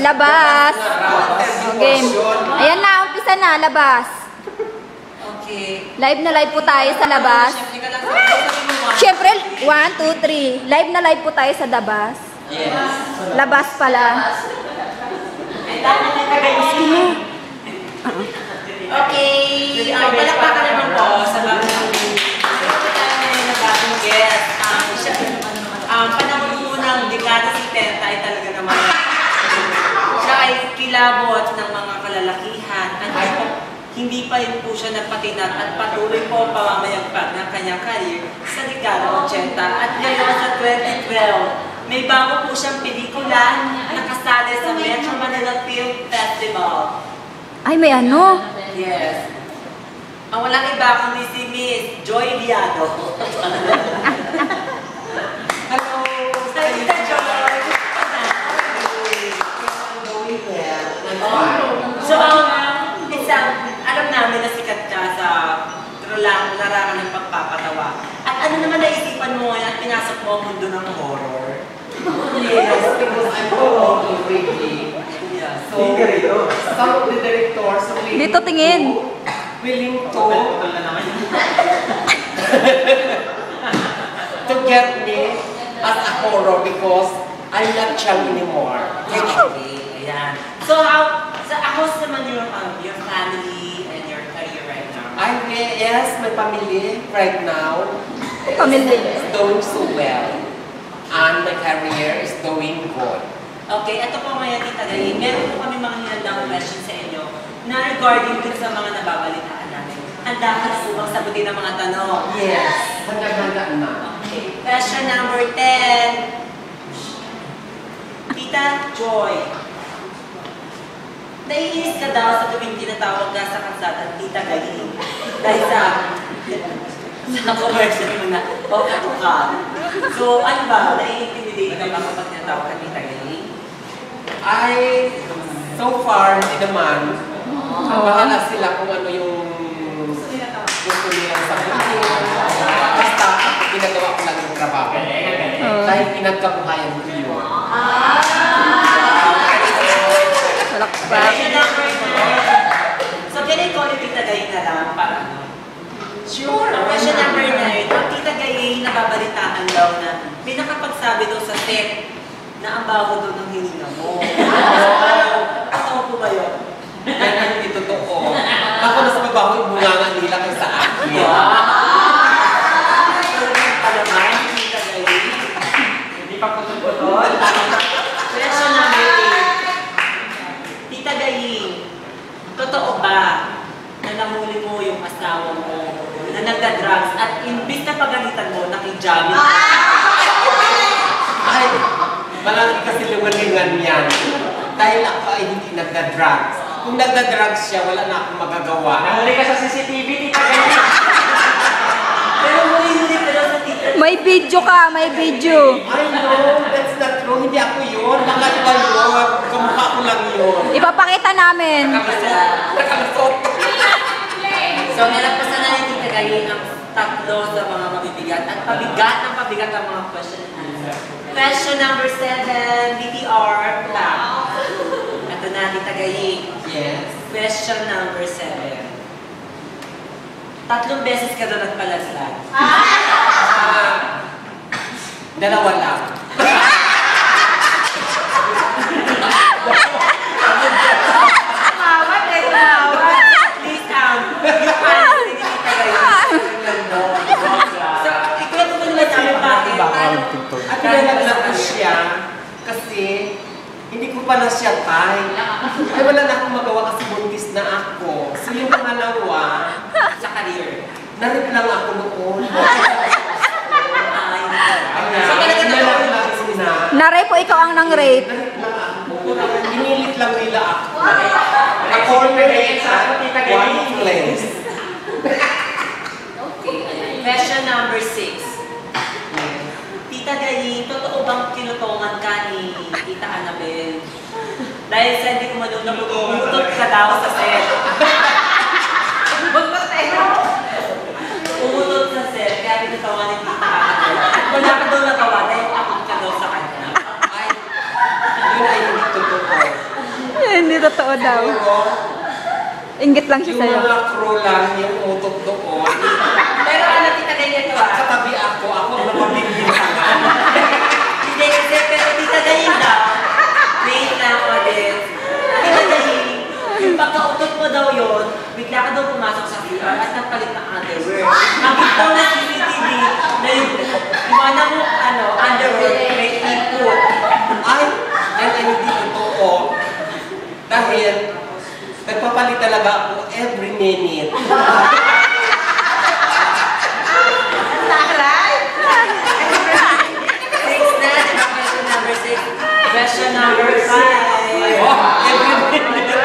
Labas. Game. Ayan na, umpisa na, labas. Okay. Live na live po tayo sa labas. Siyempre, 1, 2, 3. Live na live po tayo sa labas. Yes. Labas pala. Okay. Palakpakan naman po sa bagong guest. Panahon po ng dekada 70 ay talaga naman siya ay kilabot ng mga kalalakihan. Hindi pa rin po siya nagpatinag at patuloy po pamamayagpag ng kanyang career sa dekada 80. At ngayon sa 2012, may bago po siyang pelikula na kasali sa Metro Manila Film Festival. Ay, may ano? Yes. Ang walang iba kundi si Miss Joy Liado. Hello! Salita, Joy! So, alam namin na sikat ka sa larangan ng pagpapatawa. At ano naman naisipan mo at pinasok mo ang mundo ng horror? Yes, because I'm horror lately. Yeah, so some of the directors Dito tingin. willing to get me as a horror because I'm not young anymore. Okay, ayan. So, how's naman your family and your career right now? Yes, my family right now Family. is doing so well. And my career is doing good. Okay, ito po ngayon, Tita Gaye. Meron po kami mga hinandang questions sa inyo na regarding dun sa mga nababalitaan namin. Handa ka na po bang sagutin ang mga tanong? Yes, handa na. Okay, question number 10. Tita Joy, naiinis ka daw sa tuwing tinatawag ka sa kalsada, Tita Gaye. Dahil sa commercial mo na, ka. So, ano ba? Nai-intimidate ka ba kapag tinatawag ka, Tita Gaye? So far, hindi naman. Bahala sila kung ano yung gusto nilang sabihin. Basta, ginagawa ko lang yung trabaho. Dahil pinagkabuhayan ko yun. So, ganito ulit Tita Gaye na lang para ano? Sure. Question number 9. Ang Tita Gaye nababalitaan daw na may nakapagsabi daw sa set na ang baho daw ng hininga mo. Totoo po ba yun? Yan ang hindi totoo. Ako na sa mabaho yung bunganga nila kaysa sa akin. Palaman, Tita Gaye. Hindi pa putol-putol. Question number 8. Tita Gaye, totoo ba na nahuli mo yung asawa mo na nagda-drugs at imbis na pagalitan mo, nakijamit? Ay, malaki kasi lumalingan yan. Dahil ako ay hindi nagda-drugs. Kung nagda-drugs siya, wala na akong magagawa. Nahuli ka sa CCTV, Tita Gaye. Pero huli-huli ka daw sa Tita Gaye. May video ka, may video. I know, that's not true. Hindi ako yun. Baka iba yun. Kamukha ko lang yun. Ipapakita namin. Nakalusot. So, nalagpasan na ni Tita Gaye ang tatlo sa mga mabibigat at pabigat ang mga question and answer. Question number 7, BTR back. Ito na, Tita Gaye. Yes. Question number 7. 3 beses ka doon nagpalaslan. Dalawa lang. Please, you can't say Tita Gaye. So, ikwento ko naman namin bakit. At pinalaglag ko siya kasi hindi ko pa na siya tay. Ay wala na akong magawa kasi buntis na ako. So yung pangalawa, Sa career. narip lang ako noon. So, talaga na Na-rape po, ikaw ang nang-rape. Narip lang ako. Pinilit lang nila ako. A-corporate at one place. Question number 6. Tita Gaye, totoo bang kinutungan ka ni Tita Annabel? Dahil sa hindi ko malunod, umutot ka daw sa set. Umutot sa set, kaya kinutungan ni Tita Annabel. At wala ka daw natawa dahil akot ka daw sa kanya. Hindi totoo daw. Inggit lang siya Yung sa'yo. mga crew lang, yung utot doon. Pero ano, tita ganyan to ah. Katabi ako ang napabigil sa Hindi kasi, pero tita ganyan daw. Wait lang ako din. Tita ganyan. Yung pagkautot mo daw yun, bigla ka daw pumasok sa CR at nagpalit ng underwear. Nakita daw na CCTV na yung mana mo, underwear, may ipot. Ay, yan ay hindi totoo. Dahil, nagpapalit talaga ako every minute. Next na, question number 6. Question number 5. Every minute.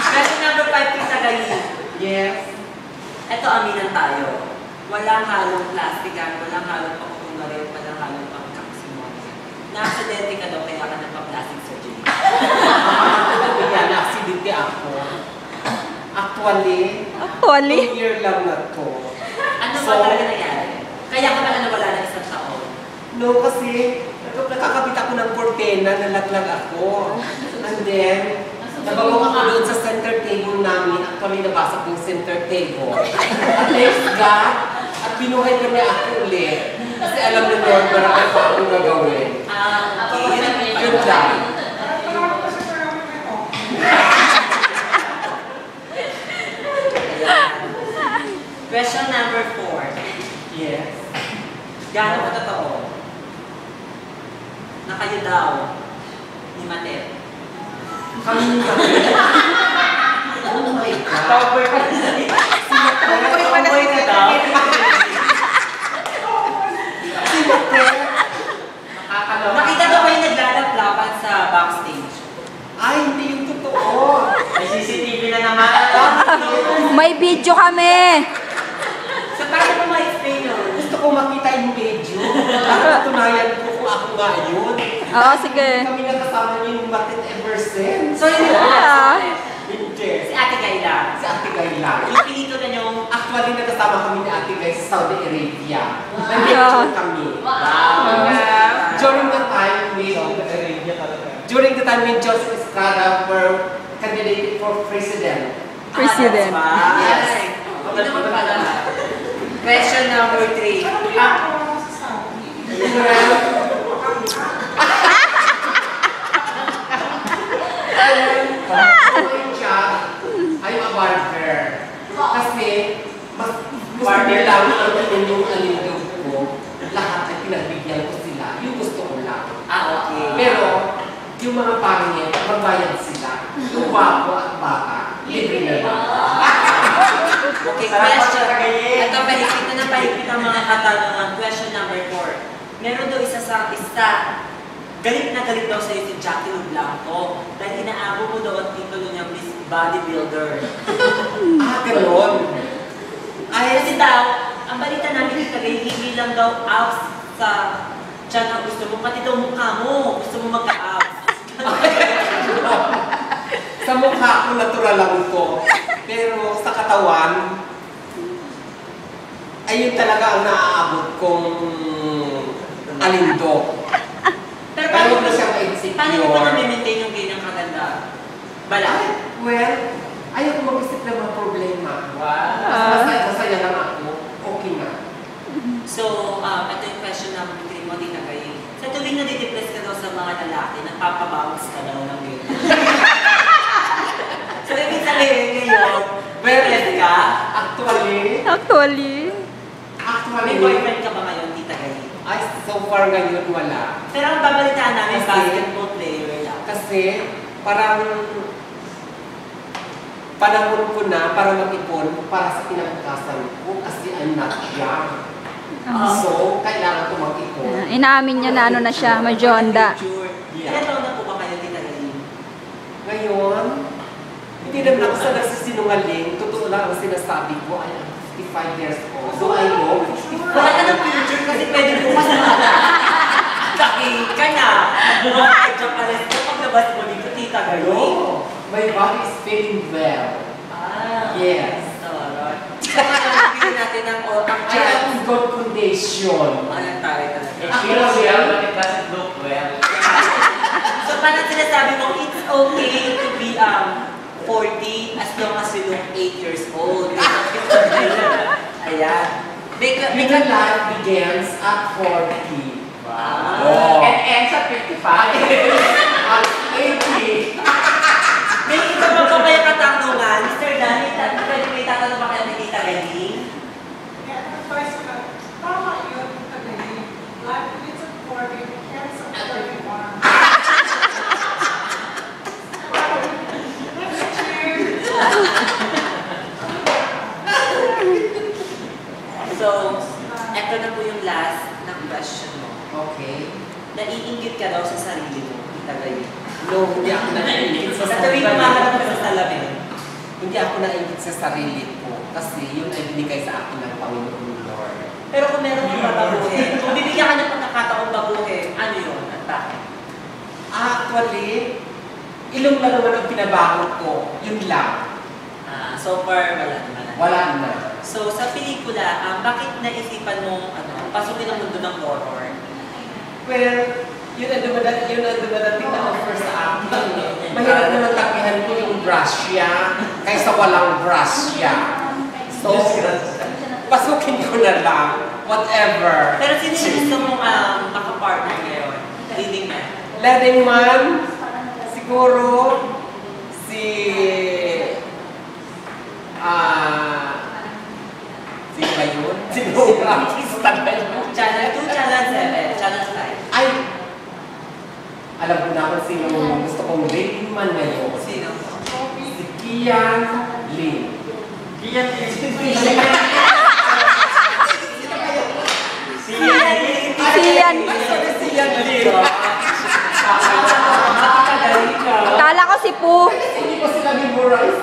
Question number 5, Tita Gayi. Yes. Ito, aminan tayo. Walang halong plastikan, walang halong pakukungarin, walang halong pangkaksimuan. Na-aksidente ka daw, kaya ka nagpa-plastic surgery. Kaya na-accidente ako. Actually, Actually. 2 year lang na to. Ano ba talaga nangyari? Kaya ka pala nawala ng isang taon. No, kasi nakakabit ako ng kurtena, nalaglag ako. And then, nabawang ako doon sa center table namin. Actually, nabasag yung center table. At thanks God, at binuhay ko niya ako ulit. Kasi alam ni Lord, marami pa akong gagawin. Okay. Yun lang. Question number 4. Yes. Gaano ko totoo? Na kayo daw ni Matet. Kami Oh my God. Tomboy pa na Tomboy ka daw. Nakita daw kayo naglalaplapan sa backstage. Ay, hindi yung totoo. May CCTV na naman. May video kami. So, paano mo ma-explain yun? Gusto ko makita yung video. Para patunayan ko kung ako nga yun. Oo, sige. Kami nakasama niyo yung Matit ever since. So, yun Ah. Hindi. si Ate Kayla. Si Ate Kayla. Yung pinito na yung... Actually, nakasama kami ni Ate Kay sa Saudi Arabia. Nag-lecture kami. During the time when Joseph Estrada were candidated for president. President. Yes. Ano naman pala? Question number 3. I'm a barber. Kasi, mas barber lang ang yung alindog ko. Lahat ay pinagbigyan ko sila. Yung gusto ko lang. Okay. Pero, yung mga pangit, magbayad sila. Yung wapo at baka, libre na lang. Okay, question. Ito, pahigpit na pahigpit ang mga katanungan. Question number 4. Meron daw isa. Galit na galit daw sa'yo si Jackie Blanco dahil inaabo mo daw ang titulo niya Miss Bodybuilder. Ganon. Ay, kasi daw, ang balita namin dito, hindi lang daw abs sa tiyan ang gusto mo, pati daw mukha mo, gusto mo magka-abs. Sa mukha ko, natural lang to. Pero sa katawan, ayun talaga ang naaabot kong alindog. Pero Paano mo siya ma-insecure? paano mo pa na-maintain yung ganyang kaganda? Bala? Well, ayaw ko mag-isip ng mga problema. Wow. Masaya lang ako. Okay na. So, ito yung question number 3 mo, Tita Gaye. Sa tuwing nadidepress ka daw sa mga lalaki, nagpapabawas ka daw ng ganyan. So, ibig sabihin ngayon, depressed ka? Actually, May boyfriend ka ba ngayon, Tita Gaye? ay, so far ngayon wala. Pero ang babalitaan namin, Kasi- basketball player lang. Kasi parang panahon ko na para mag-ipon para sa kinabukasan ko kasi I'm not young. So, kailangan ko mag-ipon. Inaamin niya na ano na siya, majonda. Ilan taon na po ba kayo, Tita Gaye? Ngayon, hindi naman ako sa nagsisinungaling. Totoo lang ang sinasabi ko. I am 55 years old. So, I know 55. Wala ka ng future kasi pwede bukas na. Taking ka na. Mga pares ko paglabas mo dito, Tita Gaye. Hello. My body is feeling well. Yes. Alright. So, pagkakapili natin ang I am in good condition. Ayan tayo talaga. Actually, So parang sinasabi mo, it's okay to be 40 as long as you look 8 years old. Ayan. Because life begins at 40. Wow. And ends at 55. At 80. May iba pa ba kayo katanungan? Mr. Dan, may tatanong ba kayo ni Tita Galing? So, eto na po yung last na question mo. Okay. Naiinggit ka daw sa sarili mo, Tita Galing. No, hindi ako naiingit sa Sa sarili tuwing kumaharap ka sa salamin. Hindi ako naiingit sa sarili ko. Kasi yun ay binigay sa akin ng Panginoon Lord. Pero kung meron kang babaguhin, kung bibigyan ka ng pagkakataong baguhin, ano yun at bakit? Actually, ilong lang naman ang pinabago ko. Yun lang. So far, wala naman. Wala na. So, sa pelikula, bakit naisipan mong pasukin ang mundo ng horror? Well, yun ang dumadating na offer sa akin. Mahirap naman takihan ko yung grasya kaysa walang grasya. So, pasukin ko na lang. Whatever. Pero sino yung gusto mong makapartner ngayon? Leading man? Leading man, siguro, si... sino ba yun? Sino ba? Channel 2, Channel 7, Channel 5. Ay! Alam ko na kung sino gusto kong leading man ngayon. Sino? Si Kian Lee. Kian Lee. Siyan. Siyan Lee. Kala ko si Pooh. Hindi ko sila memorize.